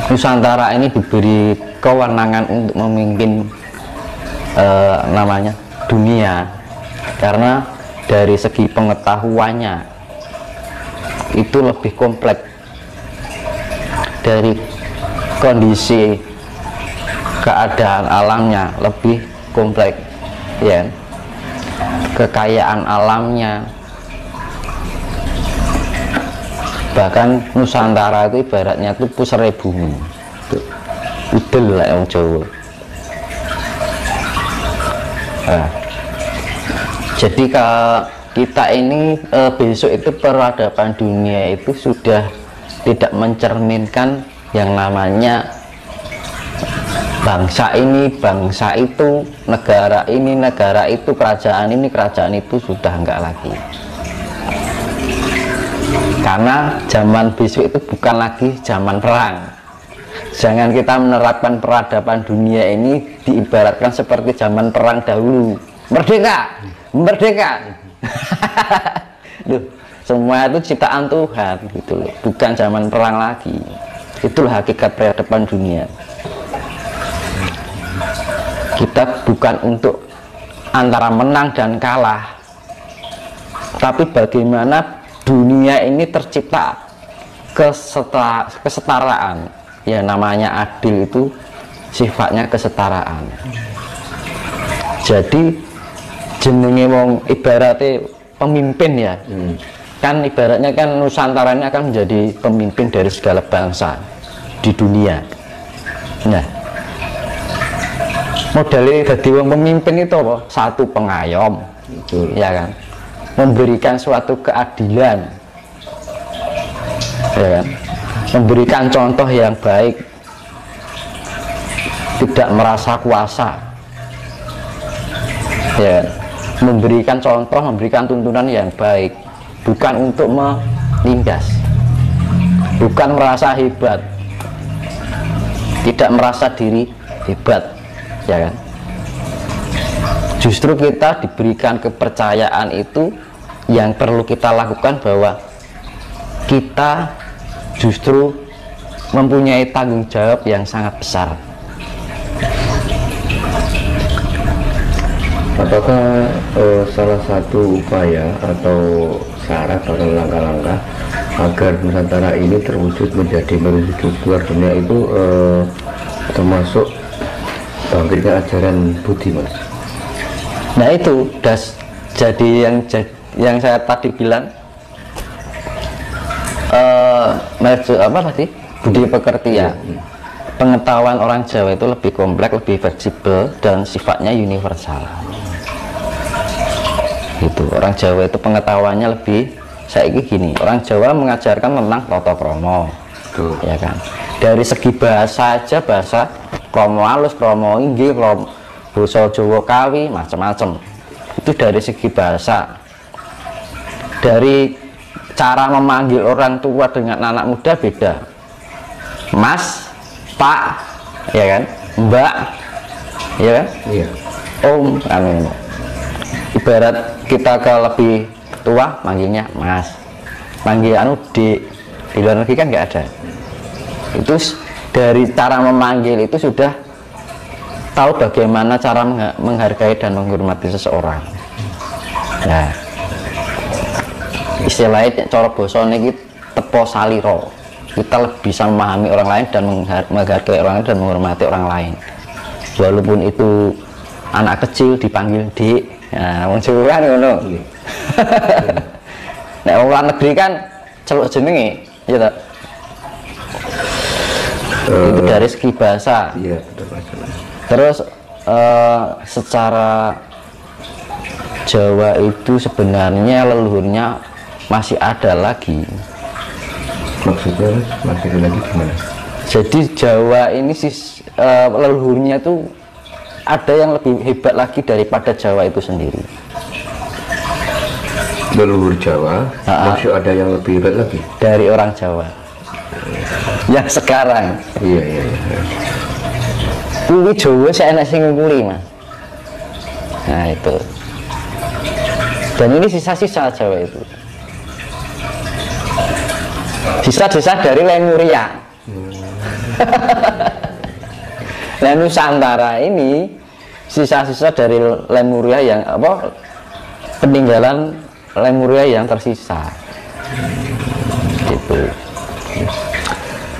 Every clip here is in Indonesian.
Nusantara ini diberi kewenangan untuk memimpin namanya dunia, karena dari segi pengetahuannya itu lebih kompleks, dari kondisi keadaan alamnya lebih kompleks, ya, kekayaan alamnya. Bahkan Nusantara itu ibaratnya itu pusare bumi, udel lah yang Jawa. Nah, jadi kalau kita ini besok itu peradaban dunia itu sudah tidak mencerminkan yang namanya bangsa ini, bangsa itu, negara ini, negara itu, kerajaan ini, kerajaan itu, sudah enggak lagi. Karena zaman besok itu bukan lagi zaman perang. Jangan kita menerapkan peradaban dunia ini diibaratkan seperti zaman perang dahulu. Merdeka, merdeka. Loh, semua itu ciptaan Tuhan gitu loh, bukan zaman perang lagi. Itulah hakikat peradaban dunia. Kita bukan untuk antara menang dan kalah, tapi bagaimana dunia ini tercipta kesetaraan. Ya, namanya adil itu sifatnya kesetaraan. Jadi jenenge wong ibaratnya pemimpin ya, kan ibaratnya kan Nusantara ini akan menjadi pemimpin dari segala bangsa di dunia. Nah, modelnya jadi wong pemimpin itu apa? Satu, pengayom, ya kan, memberikan suatu keadilan, ya kan? Memberikan contoh yang baik, tidak merasa kuasa, ya, memberikan contoh, memberikan tuntunan yang baik, bukan untuk menindas, bukan merasa hebat, tidak merasa diri hebat, ya kan. Justru kita diberikan kepercayaan itu, yang perlu kita lakukan bahwa kita justru mempunyai tanggung jawab yang sangat besar. Apakah salah satu upaya atau syarat atau langkah-langkah agar Nusantara ini terwujud menjadi menuju keluar dunia itu termasuk bangkitnya ajaran Budi, Mas? Nah itu jadi yang saya tadi bilang, apa tadi, budi pekerti ya. Pengetahuan orang Jawa itu lebih kompleks, lebih fleksibel, dan sifatnya universal. Gitu. Orang Jawa itu pengetahuannya lebih, saya gini, orang Jawa mengajarkan tentang tata krama, ya kan. Dari segi bahasa aja, bahasa krama halus, krama inggih, basa Jawa kawi, macam-macam. Itu dari segi bahasa. Dari cara memanggil orang tua dengan anak muda beda. Mas, Pak, ya kan, Mbak, ya kan, Iya. Om, anu. Ibarat kita ke lebih tua manggilnya Mas, manggil anu di luar negeri kan nggak ada. Itu dari cara memanggil itu sudah tahu bagaimana cara menghargai dan menghormati seseorang. Nah, istilahnya cara basa niki tepo saliro. Kita lebih bisa memahami orang lain dan menghargai orang lain dan menghormati orang lain. Walaupun itu anak kecil dipanggil Dik. Nah, wong Jawa kan ngono. Nek wong luar negeri kan celuk jenenge, ya toh. Itu dari segi bahasa. Iya, betul. Terus secara Jawa itu sebenarnya leluhurnya masih ada lagi. Maksudnya masih ada lagi gimana? Jadi Jawa ini leluhurnya tuh ada yang lebih hebat lagi daripada Jawa itu sendiri. Leluhur Jawa, masih ada yang lebih hebat lagi dari orang Jawa yang sekarang. Iya. Kuwi Jawa saya enak sing ngungkuli, Mas. Nah itu. Dan ini sisa-sisa Jawa itu. Sisa-sisa dari Lemuria. Nah, Nusantara ini sisa-sisa dari Lemuria yang apa, peninggalan Lemuria yang tersisa gitu.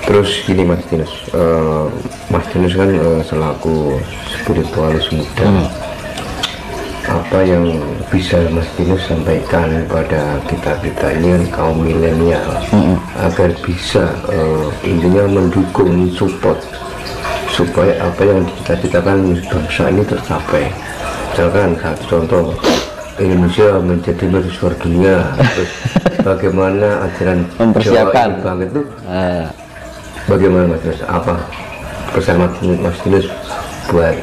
Terus gini Mas Dinus, Mas Dinus kan selaku spiritualis muda, apa yang bisa Mas Dinus sampaikan kepada kita ini kan kaum milenial, agar bisa intinya mendukung, support supaya apa yang dicita-citakan bangsa ini tercapai. Misalkan satu contoh, Indonesia menjadi mercusuar dunia, terus bagaimana ajaran mempersiapkan Jawa Bang itu, bagaimana Mas Dinus, apa pesan Mas Dinus buat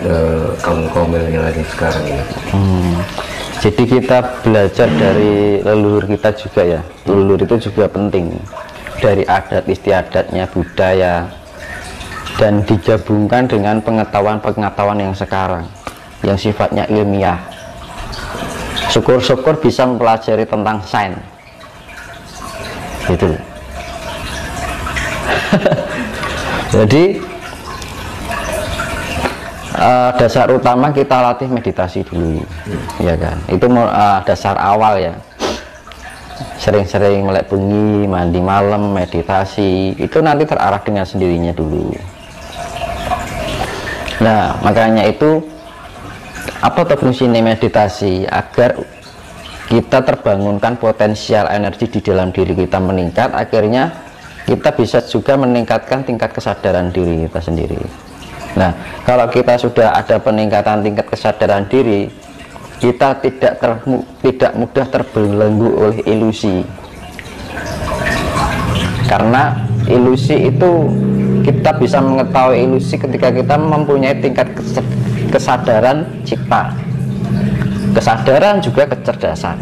kaum milenial lagi sekarang ini? Jadi kita belajar dari leluhur kita juga ya. Leluhur itu juga penting, dari adat istiadatnya, budaya, dan digabungkan dengan pengetahuan-pengetahuan yang sekarang yang sifatnya ilmiah. Syukur-syukur bisa mempelajari tentang sains gitu. Jadi dasar utama kita latih meditasi dulu, ya kan, itu dasar awal ya. Sering-sering melek bengi, mandi malam, meditasi, itu nanti terarah dengan sendirinya dulu. Nah, makanya itu apa tuh fungsinya meditasi? Agar kita terbangunkan potensial energi di dalam diri kita meningkat, akhirnya kita bisa juga meningkatkan tingkat kesadaran diri kita sendiri. Nah, kalau kita sudah ada peningkatan tingkat kesadaran diri, kita tidak mudah terbelenggu oleh ilusi. Karena ilusi itu, kita bisa mengetahui ilusi ketika kita mempunyai tingkat kesadaran cipta. Kesadaran juga kecerdasan.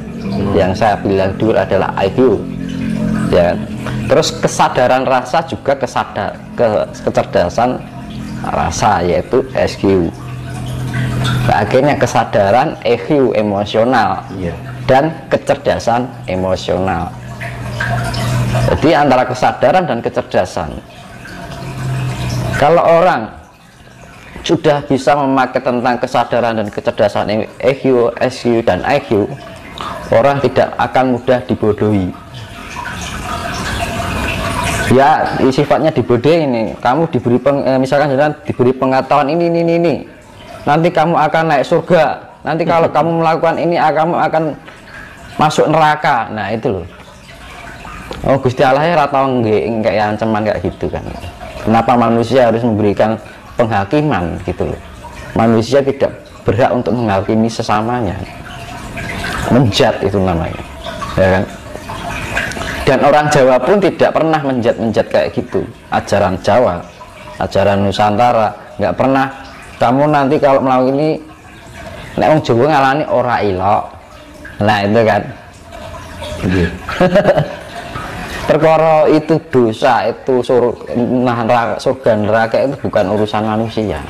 Yang saya bilang dulu adalah IQ. Ya. Terus kesadaran rasa juga kecerdasan rasa, yaitu SQ. Nah, akhirnya kesadaran EQ, emosional, dan kecerdasan emosional. Jadi antara kesadaran dan kecerdasan, kalau orang sudah bisa memakai tentang kesadaran dan kecerdasan EQ, SQ, dan IQ, orang tidak akan mudah dibodohi. Ya, sifatnya dibodohi ini. Kamu diberi misalkan diberi pengetahuan ini. Nanti kamu akan naik surga. Nanti kalau kamu melakukan ini, kamu akan masuk neraka. Nah, itu loh. Oh, Gusti Allah ya ratau kayak ancaman kayak gitu kan. Kenapa manusia harus memberikan penghakiman gitu loh? Manusia tidak berhak untuk menghakimi sesamanya. Menjat itu namanya, ya kan? Dan orang Jawa pun tidak pernah menjat kayak gitu. Ajaran Jawa, ajaran Nusantara, nggak pernah. Kamu nanti kalau melakukan ini, nek wong Jawa ngalani ora ilok. Nah, itu kan. Perkara itu dosa, itu surga neraka itu bukan urusan manusia.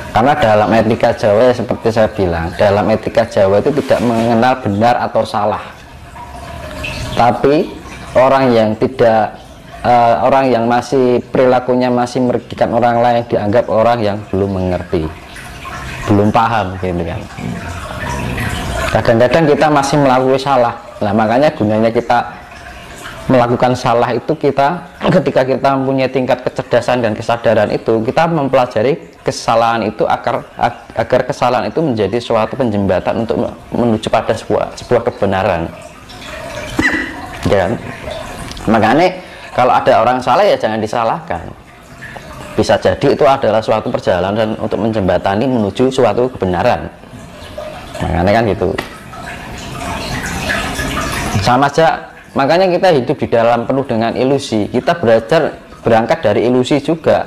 Karena dalam etika Jawa, seperti saya bilang, dalam etika Jawa itu tidak mengenal benar atau salah. Tapi orang yang tidak, orang yang masih perilakunya masih merugikan orang lain dianggap orang yang belum mengerti, belum paham, gitu kan. Kadang-kadang kita masih melakukan salah. Nah, makanya gunanya kita melakukan salah itu, kita ketika kita mempunyai tingkat kecerdasan dan kesadaran itu, kita mempelajari kesalahan itu agar kesalahan itu menjadi suatu penjembatan untuk menuju pada sebuah kebenaran. Ya, makanya kalau ada orang salah ya jangan disalahkan. Bisa jadi itu adalah suatu perjalanan untuk menjembatani menuju suatu kebenaran. Makanya kan gitu. Sama aja, makanya kita hidup di dalam penuh dengan ilusi. Kita berangkat dari ilusi juga.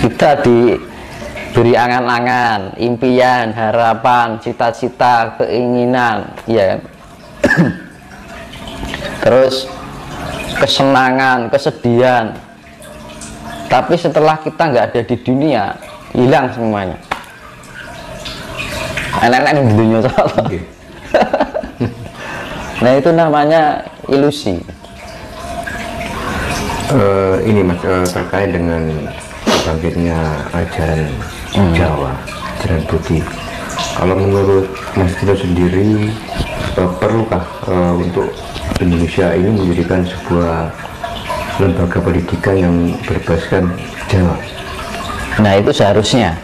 Kita diberi angan-angan, impian, harapan, cita-cita, keinginan, ya. Terus kesenangan, kesedihan. Tapi setelah kita nggak ada di dunia, hilang semuanya. Enak-enak di dunia soalnya. Nah, itu namanya ilusi. Ini Mas, terkait dengan bangkitnya ajaran Jawa, ajaran Budi. Kalau menurut Mas Dino sendiri, perlukah untuk Indonesia ini menjadikan sebuah lembaga pendidikan yang berbasiskan Jawa? Nah, itu seharusnya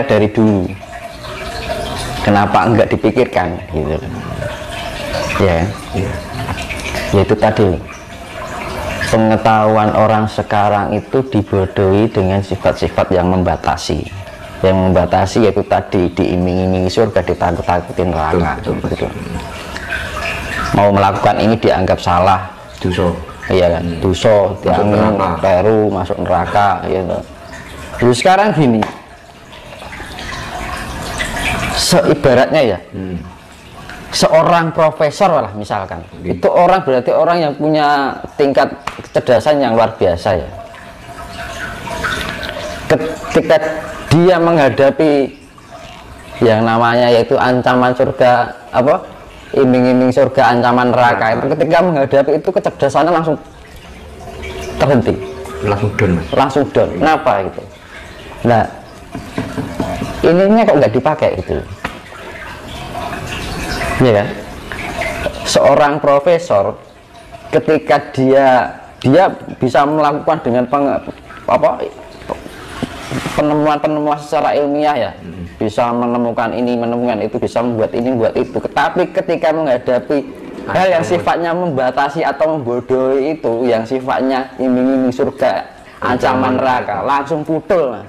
dari dulu. Kenapa enggak dipikirkan gitu? Ya, yaitu tadi pengetahuan orang sekarang itu dibodohi dengan sifat-sifat yang membatasi. Yang membatasi yaitu tadi diiming-imingi surga, ditakut-takutin neraka. Gitu. Mau melakukan ini dianggap salah, dosa. Iya kan, dosa, dianggap peru, masuk neraka. Gitu. Terus sekarang gini, seibaratnya ya, seorang profesor lah misalkan, itu orang berarti orang yang punya tingkat kecerdasan yang luar biasa ya. Ketika dia menghadapi yang namanya yaitu ancaman surga, apa, iming-iming surga, ancaman neraka, itu ketika menghadapi itu kecerdasannya langsung terhenti, langsung down. Kenapa gitu? Nah, ininya kok nggak dipakai gitu, ya kan? Seorang profesor ketika dia bisa melakukan dengan penemuan secara ilmiah ya, bisa menemukan ini, menemukan itu, bisa membuat ini, membuat itu. Tetapi ketika menghadapi hal yang sifatnya membatasi atau membodohi itu, yang sifatnya iming-iming surga, ancaman neraka, langsung putul,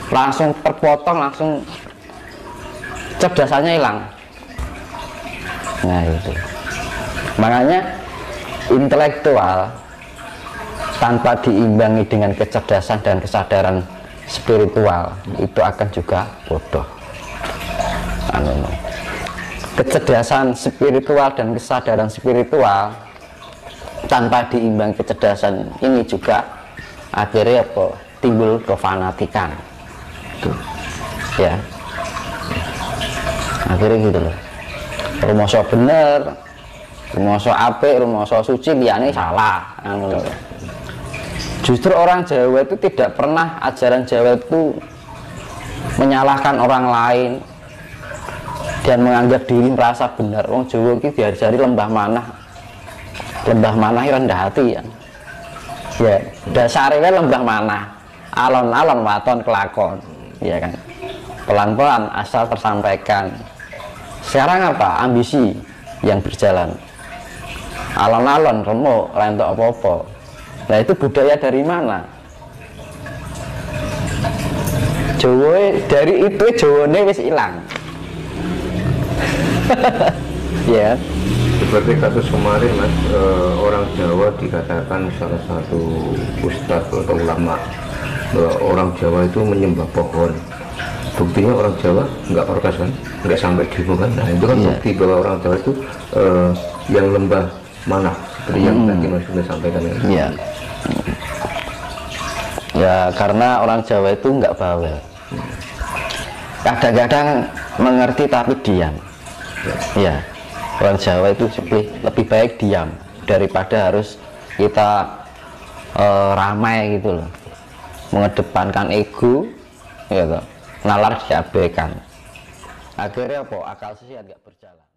langsung terpotong, langsung cerdasannya hilang. Nah itu, makanya intelektual tanpa diimbangi dengan kecerdasan dan kesadaran spiritual itu akan juga bodoh. Kecerdasan spiritual dan kesadaran spiritual tanpa diimbangi kecerdasan ini juga akhirnya apa? Timbul kefanatikan. Ya, akhirnya gitu loh. Rumoso bener, rumoso apik, rumoso suci, liyane salah. Justru orang Jawa itu tidak pernah, ajaran Jawa itu menyalahkan orang lain dan menganggap diri merasa benar. Wong Jawa itu diajari lembah manah rendah hati ya. Ya, dasarnya lembah manah, alon-alon waton kelakon, ya kan. Pelan-pelan asal tersampaikan. Sekarang apa? Ambisi yang berjalan. Alon-alon remuk, rentok apa-apa. Nah itu budaya dari mana? Jawa dari itu Jawane wis hilang. Ya. Seperti kasus kemarin Mas, orang Jawa dikatakan salah satu ustadz atau ulama bahwa orang Jawa itu menyembah pohon. Buktinya orang Jawa nggak protes kan, nggak sampai demo kan. Nah itu kan bukti bahwa orang Jawa itu yang lembah manah seperti yang tadi Mas sudah sampaikan ya. Iya. Ya karena orang Jawa itu nggak bawel. Kadang-kadang mengerti tapi diam. Ya, orang Jawa itu lebih baik diam daripada harus kita ramai gitu loh, mengedepankan ego, gitu. Nalar diabaikan. Akhirnya apa? Akal sehat nggak berjalan.